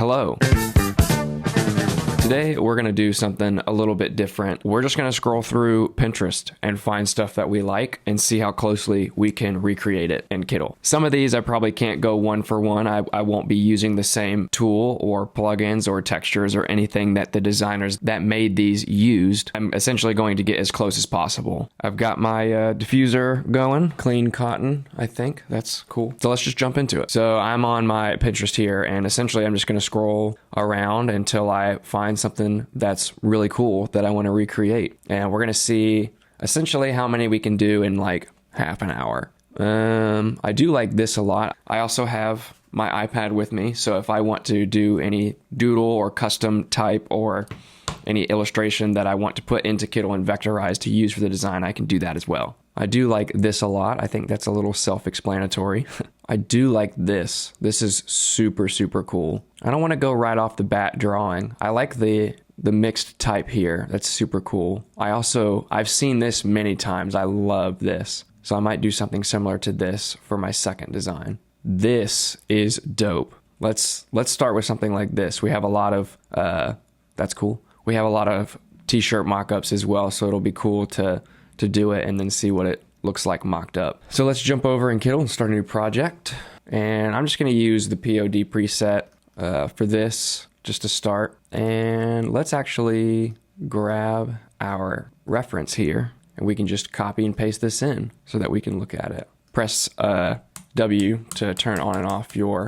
Hello. Today, we're going to do something a little bit different. We're just going to scroll through Pinterest and find stuff that we like and see how closely we can recreate it in Kittl. Some of these I probably can't go one for one. I won't be using the same tool or plugins or textures or anything that the designers that made these used. I'm essentially going to get as close as possible. I've got my diffuser going, clean cotton, I think. That's cool. So let's just jump into it. So I'm on my Pinterest here, and essentially I'm just going to scroll around until I find something that's really cool that I want to recreate. And we're going to see essentially how many we can do in like half an hour. I do like this a lot. I also have my iPad with me, so if I want to do any doodle or custom type or any illustration that I want to put into Kittl and vectorize to use for the design, I can do that as well. I do like this a lot. I think that's a little self-explanatory. I do like this. This is super, super cool. I don't want to go right off the bat drawing. I like the mixed type here. That's super cool. I've seen this many times. I love this. So I might do something similar to this for my second design. This is dope. Let's start with something like this. We have a lot of, that's cool. We have a lot of t-shirt mock-ups as well, so it'll be cool to do it and then see what it looks like mocked up. So let's jump over in Kittl and start a new project. And I'm just going to use the POD preset for this just to start. And let's actually grab our reference here, and we can just copy and paste this in so that we can look at it. Press W to turn on and off your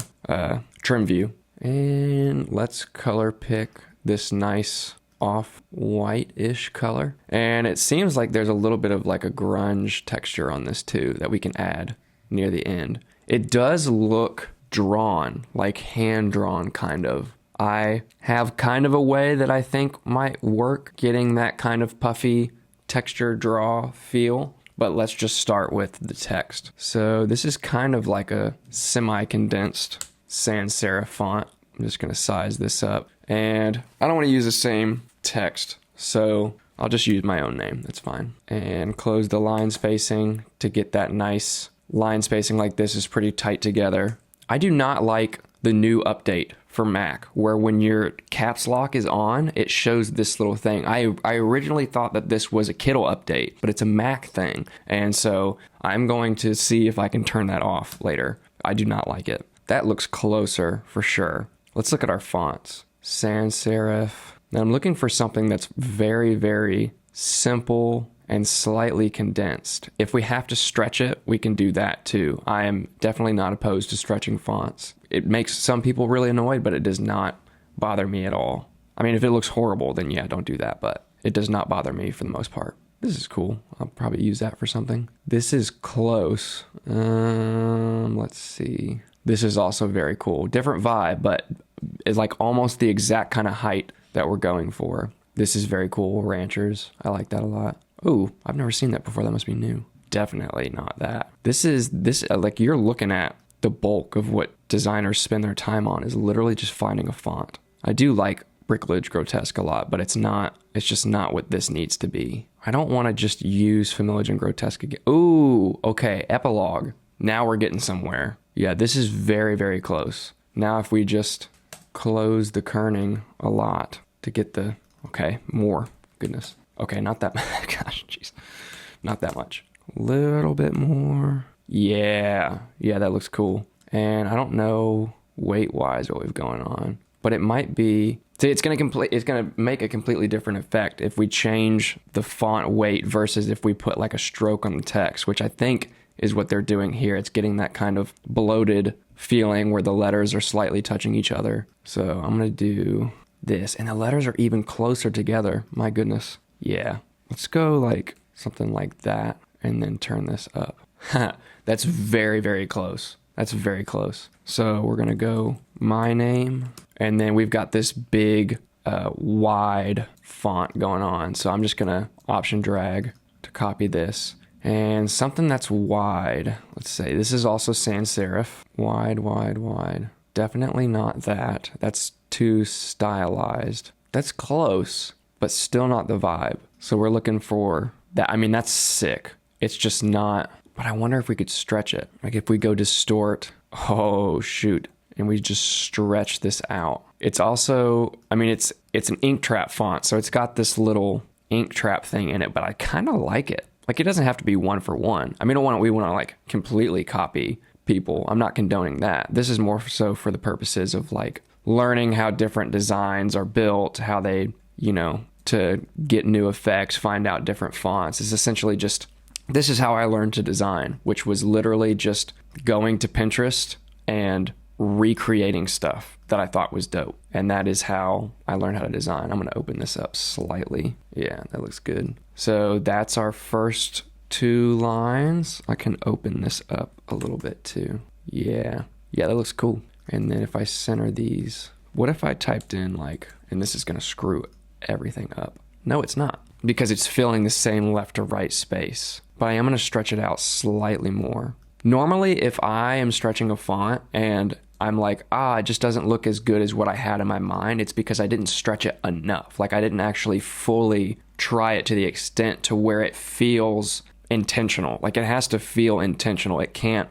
trim view. And let's color pick this nice off-white-ish color. And it seems like there's a little bit of like a grunge texture on this too that we can add near the end. It does look drawn, like hand-drawn kind of. I have kind of a way that I think might work getting that kind of puffy texture draw feel, but let's just start with the text. So this is kind of like a semi-condensed sans serif font. I'm just going to size this up, and I don't want to use the same text, so I'll just use my own name. That's fine. And close the line spacing to get that nice line spacing. Like this is pretty tight together. I do not like the new update for Mac where when your caps lock is on, it shows this little thing. I originally thought that this was a Kittl update, but it's a Mac thing. And so I'm going to see if I can turn that off later. I do not like it. That looks closer for sure. Let's look at our fonts. Sans serif. Now I'm looking for something that's very, very simple and slightly condensed. If we have to stretch it, we can do that too. I am definitely not opposed to stretching fonts. It makes some people really annoyed, but it does not bother me at all. I mean, if it looks horrible, then yeah, don't do that, but it does not bother me for the most part. This is cool. I'll probably use that for something. This is close. Let's see. This is also very cool. Different vibe, but it's like almost the exact kind of height that we're going for. This is very cool. Ranchers. I like that a lot. Oh, I've never seen that before. That must be new. Definitely not that. This like you're looking at the bulk of what designers spend their time on is literally just finding a font. I do like Brickledge Grotesque a lot, but it's just not what this needs to be. I don't want to just use Familage and Grotesque again. Ooh, okay. Epilogue. Now we're getting somewhere. Yeah, this is very, very close. Now if we just close the kerning a lot to get the, okay, more, goodness. Okay, not that much, gosh, jeez, not that much. A little bit more. Yeah, that looks cool. And I don't know weight-wise what we've going on, but it might be, see, it's gonna make a completely different effect if we change the font weight versus if we put like a stroke on the text, which I think is what they're doing here. It's getting that kind of bloated feeling where the letters are slightly touching each other. So I'm gonna do this, and the letters are even closer together. My goodness. Yeah, let's go like something like that and then turn this up. That's very, very close. That's very close. So we're gonna go my name, and then we've got this big wide font going on. So I'm just gonna option drag to copy this. And something that's wide, let's say this is also sans serif. Wide, wide, wide. Definitely not that. That's too stylized. That's close, but still not the vibe. So we're looking for that. I mean, that's sick. It's just not, but I wonder if we could stretch it. Like if we go distort, oh shoot, and we just stretch this out. It's also, I mean, it's an ink trap font, so it's got this little ink trap thing in it, but I kind of like it. Like, it doesn't have to be one for one. I mean, we want to like completely copy people. I'm not condoning that. This is more so for the purposes of like learning how different designs are built, how they, you know, to get new effects, find out different fonts. It's essentially just, this is how I learned to design, which was literally just going to Pinterest and recreating stuff that I thought was dope. And that is how I learned how to design. I'm going to open this up slightly. Yeah, that looks good. So that's our first 2 lines. I can open this up a little bit too. Yeah, that looks cool. And then if I center these, what if I typed in like, and this is going to screw everything up. No, it's not, because it's filling the same left to right space, but I am going to stretch it out slightly more. Normally, if I am stretching a font and I'm like, it just doesn't look as good as what I had in my mind, it's because I didn't stretch it enough. Like, I didn't actually fully try it to the extent to where it feels intentional. Like, it has to feel intentional. It can't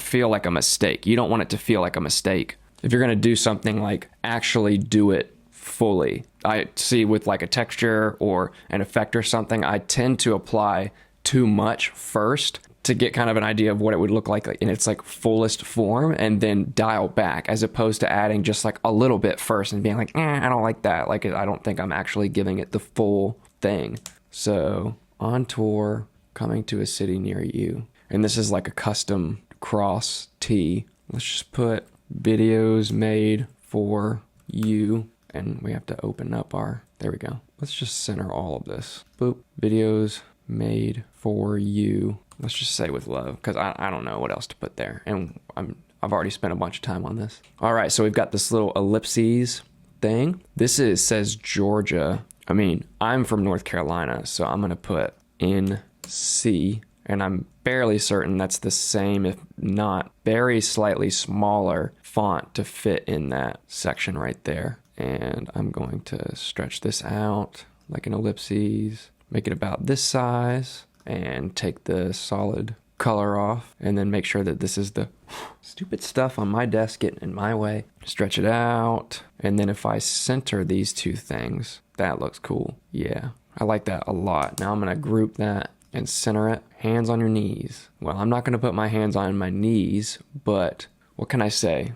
feel like a mistake. You don't want it to feel like a mistake. If you're going to do something, like actually do it fully. I see with like a texture or an effect or something, I tend to apply too much first to get kind of an idea of what it would look like in its like fullest form, and then dial back, as opposed to adding just like a little bit first and being like, I don't like that. Like, I don't think I'm actually giving it the full thing. So, on tour, coming to a city near you. And this is like a custom cross T. Let's just put videos made for you. And we have to open up there we go. Let's just center all of this. Boop. Videos made for you. Let's just say with love, because I don't know what else to put there. And I've already spent a bunch of time on this. All right, so we've got this little ellipses thing. This says Georgia. I mean, I'm from North Carolina, so I'm going to put NC. And I'm barely certain that's the same, if not very slightly smaller font to fit in that section right there. And I'm going to stretch this out like an ellipses, make it about this size, and take the solid color off, and then make sure that this is the stupid stuff on my desk getting in my way. Stretch it out, and then if I center these 2 things, that looks cool. Yeah, I like that a lot. Now I'm going to group that and center it. Hands on your knees. Well, I'm not going to put my hands on my knees, but what can I say?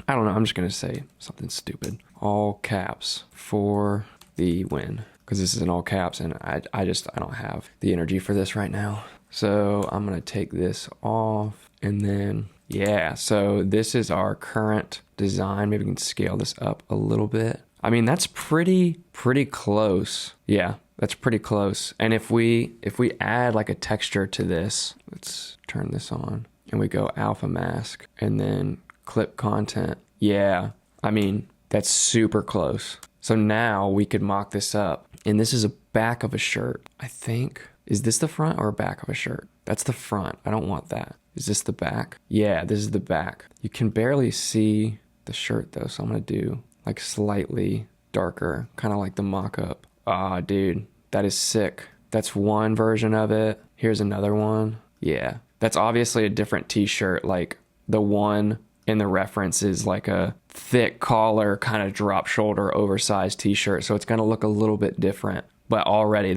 I don't know. I'm just going to say something stupid. All caps for the win. Because this is in all caps, and I don't have the energy for this right now. So I'm going to take this off, and then, yeah. So this is our current design. Maybe we can scale this up a little bit. I mean, that's pretty close. Yeah, that's pretty close. And if we add like a texture to this, let's turn this on, and we go alpha mask, and then clip content. Yeah, I mean, that's super close. So now we could mock this up. And this is a back of a shirt, I think. Is this the front or back of a shirt? That's the front. I don't want that. Is this the back? Yeah, this is the back. You can barely see the shirt though, so I'm going to do like slightly darker, kind of like the mock-up. Dude, that is sick. That's one version of it. Here's another one. Yeah, that's obviously a different t-shirt. Like, the one in the reference is like a thick collar, kind of drop shoulder, oversized t-shirt. So it's going to look a little bit different, but already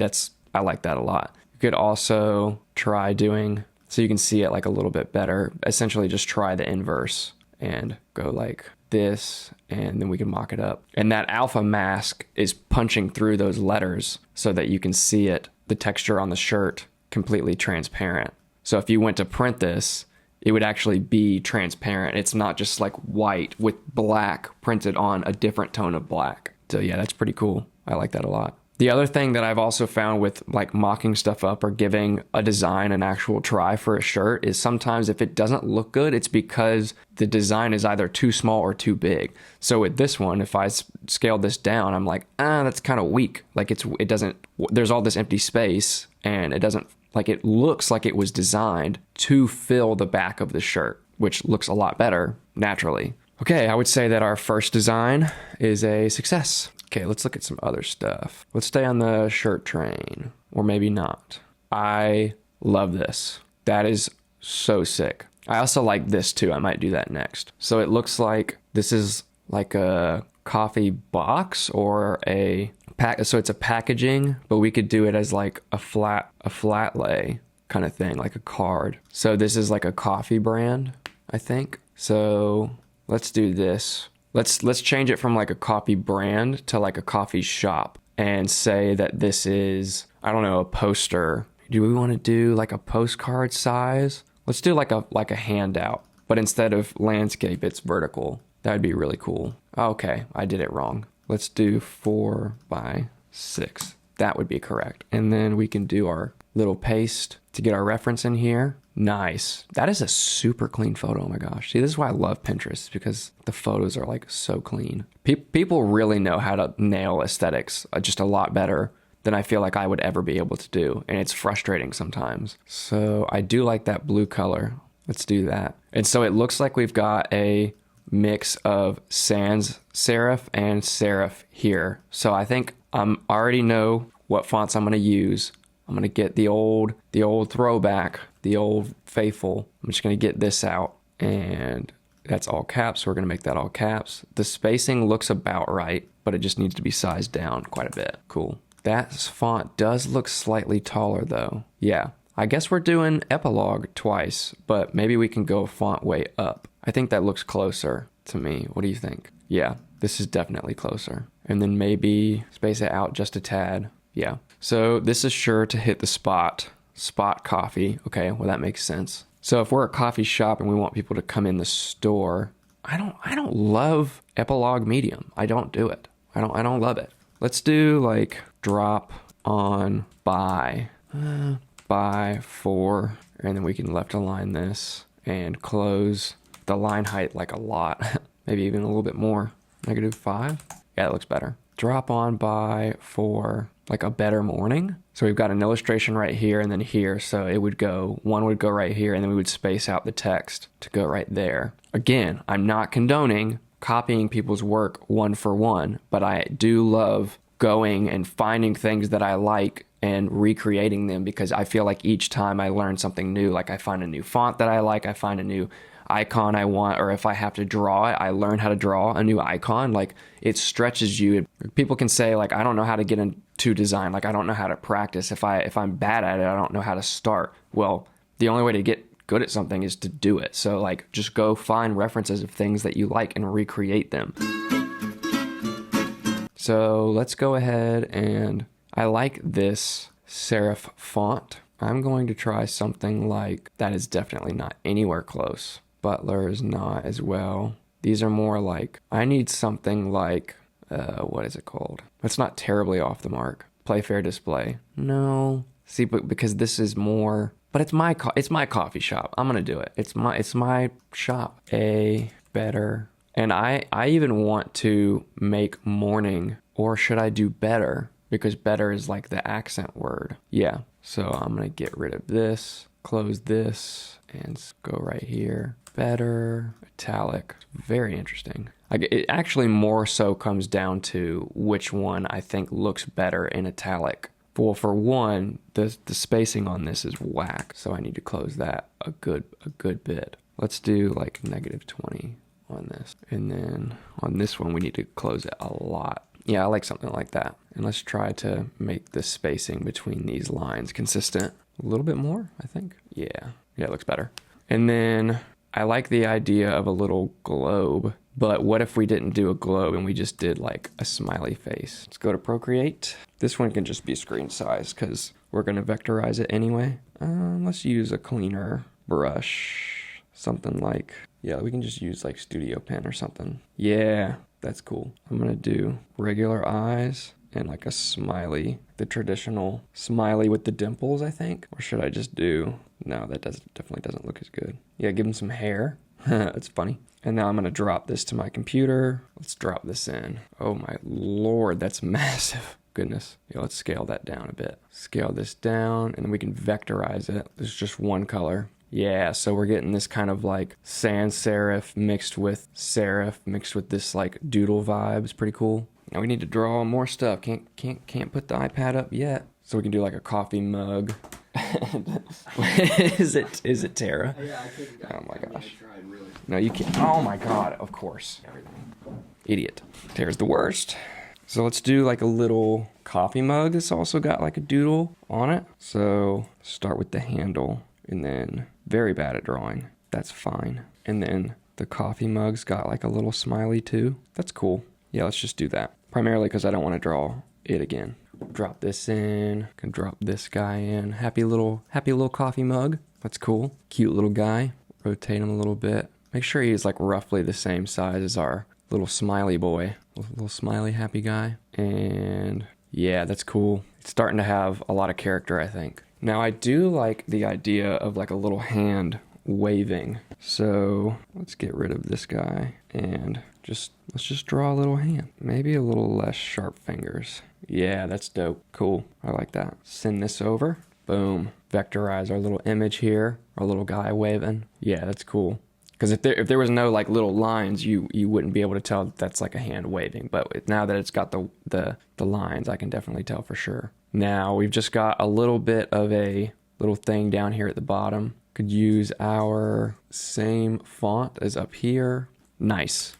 I like that a lot. You could also try doing, so you can see it like a little bit better, essentially just try the inverse and go like this, and then we can mock it up. And that alpha mask is punching through those letters so that you can see it, the texture on the shirt, completely transparent. So if you went to print this, it would actually be transparent. It's not just like white with black printed on a different tone of black. So yeah, that's pretty cool. I like that a lot. The other thing that I've also found with like mocking stuff up or giving a design an actual try for a shirt is sometimes if it doesn't look good, it's because the design is either too small or too big. So with this one, if I scaled this down, I'm like, that's kind of weak. Like it doesn't, there's all this empty space, and it doesn't, like, it looks like it was designed to fill the back of the shirt, which looks a lot better naturally. Okay, I would say that our first design is a success. Okay, let's look at some other stuff. Let's stay on the shirt train, or maybe not. I love this. That is so sick. I also like this too. I might do that next. So it looks like this is like a coffee box or a pack. So it's a packaging, but we could do it as like a flat lay kind of thing, like a card. So this is like a coffee brand, I think. So let's do this. Let's change it from like a coffee brand to like a coffee shop and say that this is, I don't know, a poster. Do we want to do like a postcard size? Let's do like a handout, but instead of landscape, it's vertical. That would be really cool. Okay, I did it wrong. Let's do 4x6. That would be correct. And then we can do our little paste to get our reference in here. Nice. That is a super clean photo. Oh my gosh. See, this is why I love Pinterest, because the photos are like so clean. People really know how to nail aesthetics just a lot better than I feel like I would ever be able to do. And it's frustrating sometimes. So I do like that blue color. Let's do that. And so it looks like we've got a mix of sans serif and serif here. So I think I already know what fonts I'm going to use. I'm going to get the old throwback, the old faithful. I'm just going to get this out, and that's all caps. So we're going to make that all caps. The spacing looks about right, but it just needs to be sized down quite a bit. Cool. That font does look slightly taller though. Yeah, I guess we're doing epilogue twice, but maybe we can go a font way up. I think that looks closer to me. What do you think? Yeah, this is definitely closer. And then maybe space it out just a tad. Yeah. So this is sure to hit the spot coffee. Okay, well that makes sense. So if we're a coffee shop and we want people to come in the store, I don't love epilogue medium. I don't do it. I don't love it. Let's do like drop on by 4, and then we can left align this and close the line height like a lot, maybe even a little bit more. -5. Yeah, it looks better. Drop on by 4, like a better morning. So we've got an illustration right here and then here. So it would go, one would go right here, and then we would space out the text to go right there. Again, I'm not condoning copying people's work one for one, but I do love going and finding things that I like and recreating them, because I feel like each time I learn something new, like I find a new font that I like, I find a new icon I want, or if I have to draw it, I learn how to draw a new icon. Like, it stretches you. People can say like, I don't know how to get into design. Like, I don't know how to practice. If I'm bad at it, I don't know how to start. Well, the only way to get good at something is to do it. So like, just go find references of things that you like and recreate them. So let's go ahead, and I like this serif font. I'm going to try something like, that is definitely not anywhere close. Butler is not as well. These are more like, I need something like, what is it called? It's not terribly off the mark. Playfair Display. No. See, but because this is more, but it's my coffee shop. I'm gonna do it. It's my shop. A better. And I even want to make morning, or should I do better? Because better is like the accent word. Yeah. So I'm going to get rid of this, close this, and go right here. Better, italic. Very interesting. It actually more so comes down to which one I think looks better in italic. Well, for one, the spacing on this is whack. So I need to close that a good bit. Let's do like -20 on this. And then on this one, we need to close it a lot. Yeah, I like something like that. And let's try to make the spacing between these lines consistent. A little bit more, I think. Yeah, it looks better. And then I like the idea of a little globe, but what if we didn't do a globe and we just did like a smiley face? Let's go to Procreate. This one can just be screen size because we're going to vectorize it anyway. Let's use a cleaner brush. Something like, yeah, we can just use like Studio Pen or something. Yeah, that's cool. I'm going to do regular eyes and like a smiley, the traditional smiley with the dimples, I think. Or should I just do, no, that definitely doesn't look as good. Yeah, give him some hair. That's funny. And now I'm going to drop this to my computer. Let's drop this in. Oh my Lord, that's massive. Goodness. Yeah, let's scale that down a bit. Scale this down, and then we can vectorize it. There's just one color. Yeah, so we're getting this kind of like sans serif mixed with this like doodle vibe. It's pretty cool. Now we need to draw more stuff. Can't put the iPad up yet. So we can do like a coffee mug. Is it Tara? Yeah, I could. Oh my gosh. I tried really. No, you can't. Oh my God, of course. Everything. Idiot. There's the worst. So let's do like a little coffee mug. It's also got like a doodle on it. So start with the handle and then very bad at drawing. That's fine. And then the coffee mug's got like a little smiley too. That's cool. Yeah, let's just do that. Primarily because I don't want to draw it again. Drop this in. Can drop this guy in. Happy little coffee mug. That's cool. Cute little guy. Rotate him a little bit. Make sure he's like roughly the same size as our little smiley boy. Little smiley happy guy. And yeah, that's cool. It's starting to have a lot of character, I think. Now I do like the idea of like a little hand waving. So let's get rid of this guy and let's just draw a little hand. Maybe a little less sharp fingers. Yeah, that's dope. Cool. I like that. Send this over. Boom. Vectorize our little image here. Our little guy waving. Yeah, that's cool. Because if there was no like little lines, you wouldn't be able to tell that's like a hand waving. But now that it's got the lines, I can definitely tell for sure. Now we've just got a little bit of a little thing down here at the bottom. Could use our same font as up here. Nice.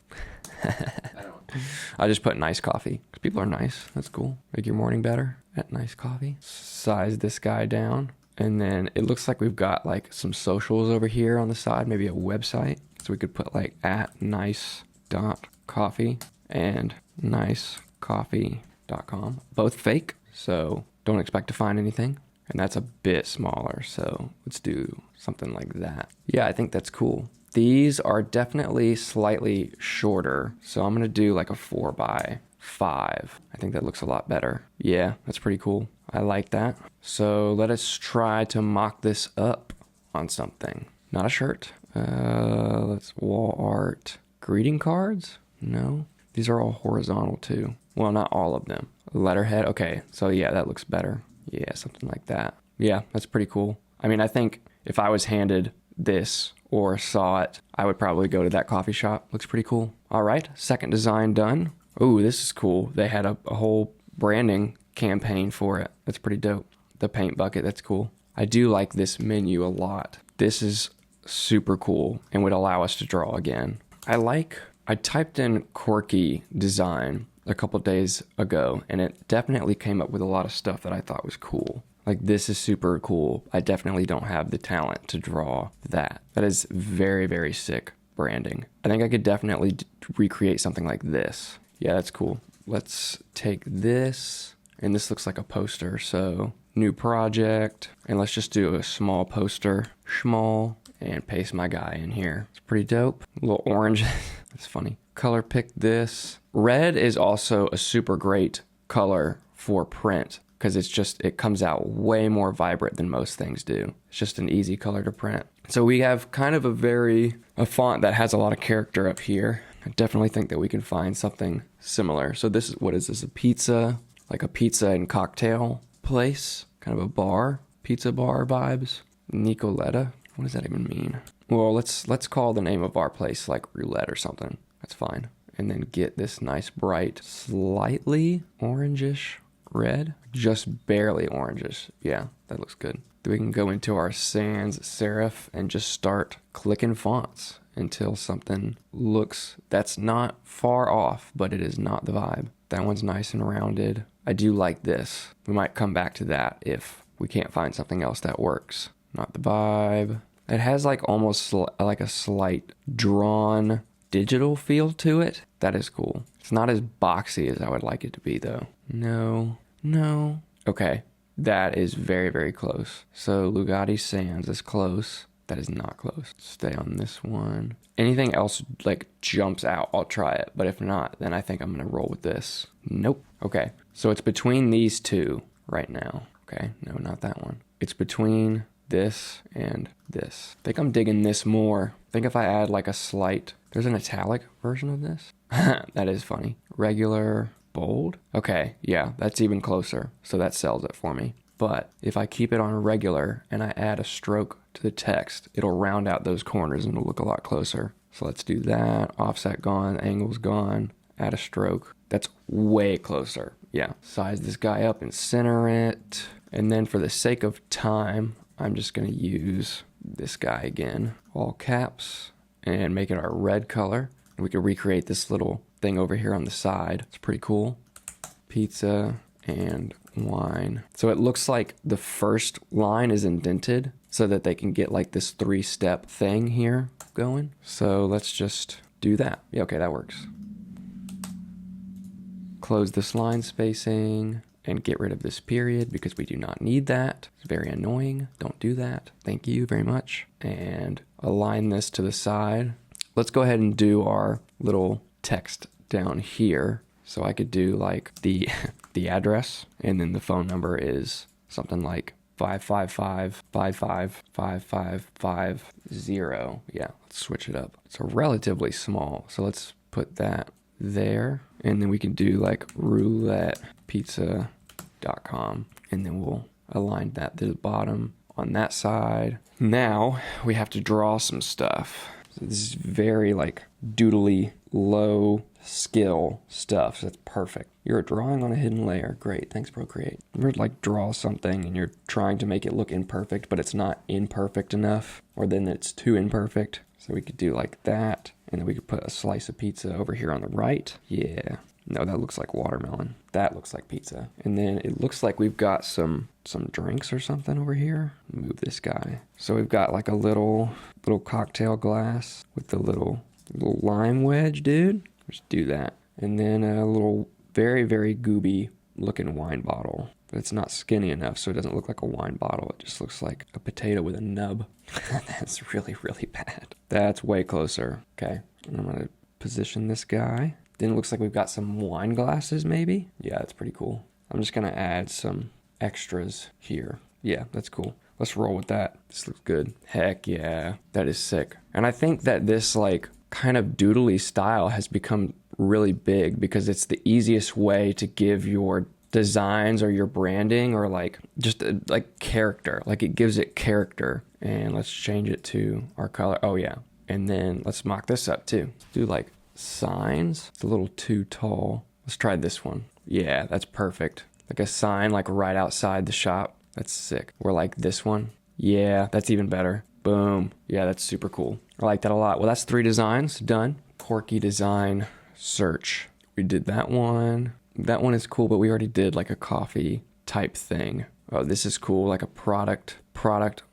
I just put nice coffee. People are nice. That's cool. Make your morning better at nice coffee. Size this guy down. And then it looks like we've got like some socials over here on the side, maybe a website. So we could put like at nice.coffee and nicecoffee.com. Both fake, so don't expect to find anything. And that's a bit smaller, so let's do something like that. Yeah, I think that's cool. These are definitely slightly shorter, so I'm gonna do like a 4x5. I think that looks a lot better. Yeah, that's pretty cool. I like that. So let us try to mock this up on something. Not a shirt. Let's wall art. Greeting cards? No. These are all horizontal too. Well, not all of them. Letterhead. Okay, so yeah, that looks better. Yeah, something like that. Yeah, that's pretty cool. I mean, I think if I was handed this or saw it, I would probably go to that coffee shop. Looks pretty cool. All right, second design done. Ooh, this is cool. They had a whole branding campaign for it. That's pretty dope. The paint bucket, that's cool. I do like this menu a lot. This is super cool and would allow us to draw again. I typed in Quirky design a couple days ago and it definitely came up with a lot of stuff that I thought was cool. Like this is super cool. I definitely don't have the talent to draw that. That is very, very sick branding. I think I could definitely recreate something like this. Yeah, that's cool. Let's take this, and this looks like a poster, so new project, and let's just do a small poster, small, and paste my guy in here. It's pretty dope. A little orange, that's funny. Color pick this. Red is also a super great color for print, because it comes out way more vibrant than most things do. It's just an easy color to print. So we have kind of a font that has a lot of character up here. I definitely think that we can find something similar. So what is this, a pizza? Like a pizza and cocktail place? Kind of a bar? Pizza bar vibes? Nicoletta? What does that even mean? Well, let's call the name of our place like roulette or something. That's fine. And then get this nice bright, slightly orangish red. Just barely orangish. Yeah, that looks good. Then we can go into our sans serif and just start clicking fonts until something looks that's not far off, but it is not the vibe. That one's nice and rounded. I do like this. We might come back to that if we can't find something else that works. Not the vibe. It has like almost like a slight drawn digital feel to it. That is cool. It's not as boxy as I would like it to be though. No. Okay, that is very, very close. So Lugatti Sans is close. That is not close. Stay on this one. Anything else like jumps out, I'll try it. But if not, then I think I'm gonna roll with this. Nope. Okay, so it's between these two right now. Okay, no, not that one. It's between this and this. I think I'm digging this more. I think if I add like there's an italic version of this. That is funny. Regular, bold. Okay, yeah, that's even closer. So that sells it for me. But if I keep it on regular and I add a stroke to the text, it'll round out those corners and it'll look a lot closer. So let's do that. Offset gone, angle's gone, add a stroke. That's way closer. Yeah, size this guy up and center it. And then for the sake of time, I'm just gonna use this guy again. All caps and make it our red color. We could recreate this little thing over here on the side. It's pretty cool. Pizza and wine. So it looks like the first line is indented so that they can get like this 3-step thing here going. So let's just do that. Yeah, okay, that works. Close this line spacing and get rid of this period because we do not need that. It's very annoying. Don't do that. Thank you very much. And align this to the side. Let's go ahead and do our little text down here. So I could do like the address, and then the phone number is something like 555-55-5550. Yeah, let's switch it up. It's relatively small, so let's put that there, and then we can do like roulettepizza.com, and then we'll align that to the bottom on that side. Now we have to draw some stuff. So this is very like doodly, low skill stuff, so that's perfect. You're drawing on a hidden layer. Great, thanks Procreate. You're like draw something and you're trying to make it look imperfect, but it's not imperfect enough, or then it's too imperfect. So we could do like that, and then we could put a slice of pizza over here on the right. Yeah. No, that looks like watermelon. That looks like pizza. And then it looks like we've got some drinks or something over here. Move this guy. So we've got like a little cocktail glass with the little lime wedge, dude. Just do that. And then a little very, very gooby looking wine bottle. But it's not skinny enough, so it doesn't look like a wine bottle. It just looks like a potato with a nub. That's really, really bad. That's way closer. Okay, and I'm gonna position this guy. Then it looks like we've got some wine glasses, maybe? Yeah, that's pretty cool. I'm just gonna add some extras here. Yeah, that's cool. Let's roll with that. This looks good. Heck yeah, that is sick. And I think that this like kind of doodly style has become really big because it's the easiest way to give your designs or your branding or like just like character. Like it gives it character. And let's change it to our color. Oh yeah. And then let's mock this up too. Let's do like signs. It's a little too tall. Let's try this one. Yeah, that's perfect. Like a sign like right outside the shop. That's sick. Or like this one. Yeah, that's even better. Boom. Yeah, that's super cool. I like that a lot. Well, that's 3 designs done. Quirky design search. We did that one. That one is cool, but we already did like a coffee type thing. Oh, this is cool. Like a product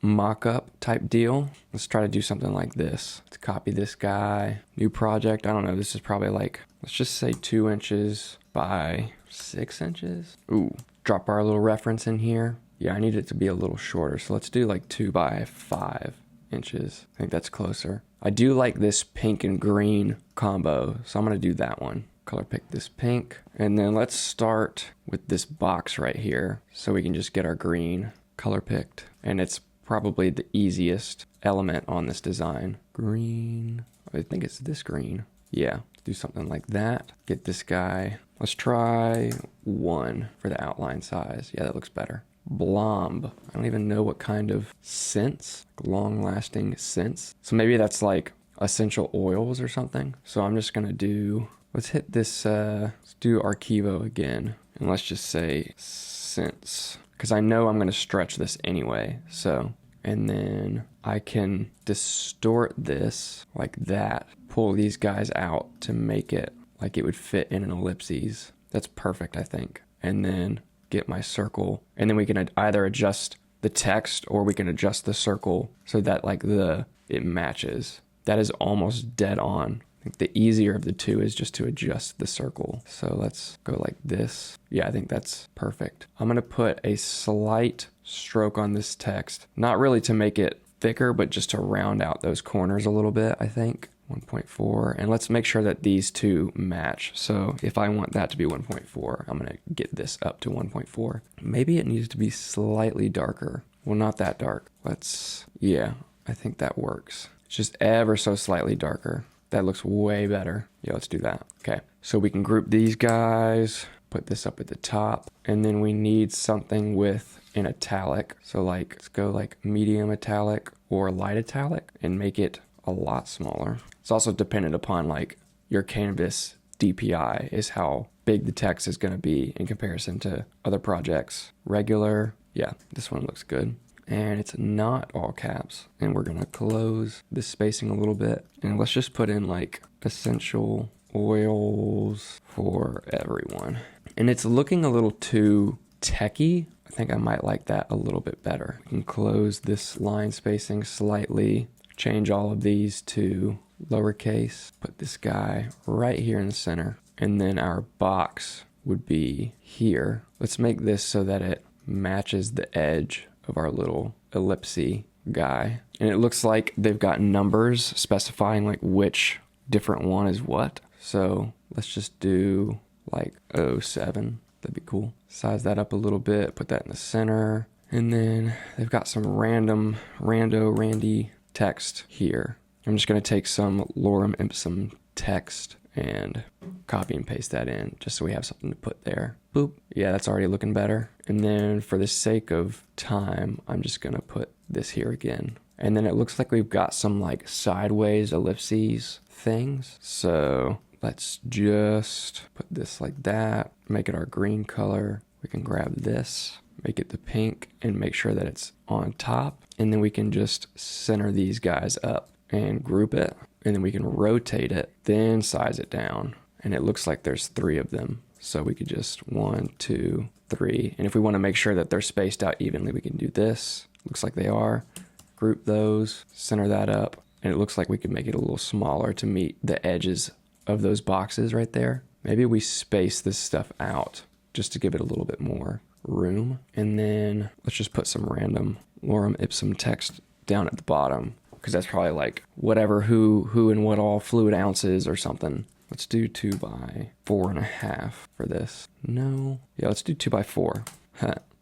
mock-up type deal. Let's try to do something like this. Let's copy this guy. New project. I don't know. This is probably like, let's just say 2 inches by 6 inches. Ooh, drop our little reference in here. Yeah, I need it to be a little shorter. So let's do like 2 by 5 inches. I think that's closer. I do like this pink and green combo, so I'm gonna do that one. Color pick this pink, and then let's start with this box right here so we can just get our green color picked, and it's probably the easiest element on this design. Green, I think it's this green. Yeah, let's do something like that. Get this guy. Let's try 1 for the outline size. Yeah, that looks better. Blomb. I don't even know what kind of scents, long-lasting scents. So maybe that's like essential oils or something. So I'm just gonna do, let's hit this, let's do Archivo again. And let's just say scents, because I know I'm gonna stretch this anyway. So, and then I can distort this like that, pull these guys out to make it like it would fit in an ellipses. That's perfect, I think. And then get my circle, and then we can either adjust the text or we can adjust the circle so that like it matches. That is almost dead on. I think the easier of the two is just to adjust the circle. So let's go like this. Yeah, I think that's perfect. I'm gonna put a slight stroke on this text, not really to make it thicker, but just to round out those corners a little bit, I think. 1.4, and let's make sure that these two match. So if I want that to be 1.4, I'm gonna get this up to 1.4. Maybe it needs to be slightly darker. Well, not that dark. Yeah, I think that works. It's just ever so slightly darker. That looks way better. Yeah, let's do that. Okay, so we can group these guys, put this up at the top, and then we need something with an italic. So like, let's go like medium italic or light italic and make it a lot smaller. It's also dependent upon like your canvas DPI is how big the text is going to be in comparison to other projects. Regular, yeah, this one looks good. And it's not all caps. And we're going to close this spacing a little bit. And let's just put in like essential oils for everyone. And it's looking a little too techy. I think I might like that a little bit better. We can close this line spacing slightly, change all of these to lowercase, put this guy right here in the center, and then our box would be here. Let's make this so that it matches the edge of our little ellipsy guy. And it looks like they've got numbers specifying like which different one is what. So let's just do like 07. That'd be cool. Size that up a little bit, put that in the center. And then they've got some randy text here. I'm just gonna take some lorem ipsum text and copy and paste that in just so we have something to put there. Boop. Yeah, that's already looking better. And then for the sake of time, I'm just gonna put this here again. And then it looks like we've got some like sideways ellipses things. So let's just put this like that, make it our green color. We can grab this, make it the pink, and make sure that it's on top. And then we can just center these guys up and group it. And then we can rotate it, then size it down. And it looks like there's 3 of them. So we could just 1, 2, 3. And if we want to make sure that they're spaced out evenly, we can do this. Looks like they are. Group those, center that up. And it looks like we could make it a little smaller to meet the edges of those boxes right there. Maybe we space this stuff out just to give it a little bit more room. And then let's just put some random lorem ipsum text down at the bottom, because that's probably like whatever who and what all fluid ounces or something. Let's do 2 by 4.5 for this. No. Yeah, let's do 2 by 4.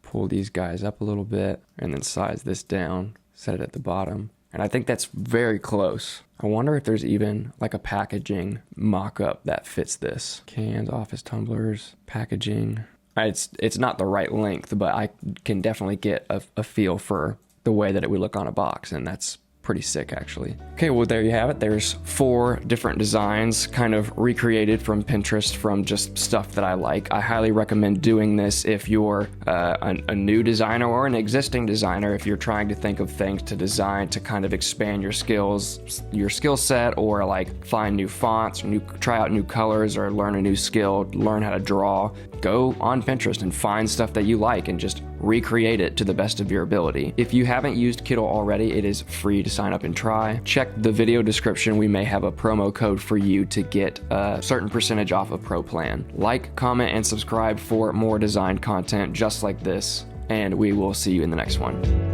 Pull these guys up a little bit and then size this down, set it at the bottom. And I think that's very close. I wonder if there's even like a packaging mock-up that fits this. Cans, office tumblers, packaging. It's not the right length, but I can definitely get a feel for the way that it would look on a box, and that's pretty sick actually. Okay, well there you have it. There's 4 different designs kind of recreated from Pinterest from just stuff that I like. I highly recommend doing this if you're a new designer or an existing designer, if you're trying to think of things to design to kind of expand your skills, your skill set, or like find new fonts, try out new colors, or learn a new skill, learn how to draw. Go on Pinterest and find stuff that you like and just recreate it to the best of your ability. If you haven't used Kittl already, it is free to sign up and try. Check the video description. We may have a promo code for you to get a certain percentage off a pro plan. Like, comment, and subscribe for more design content just like this, and we will see you in the next one.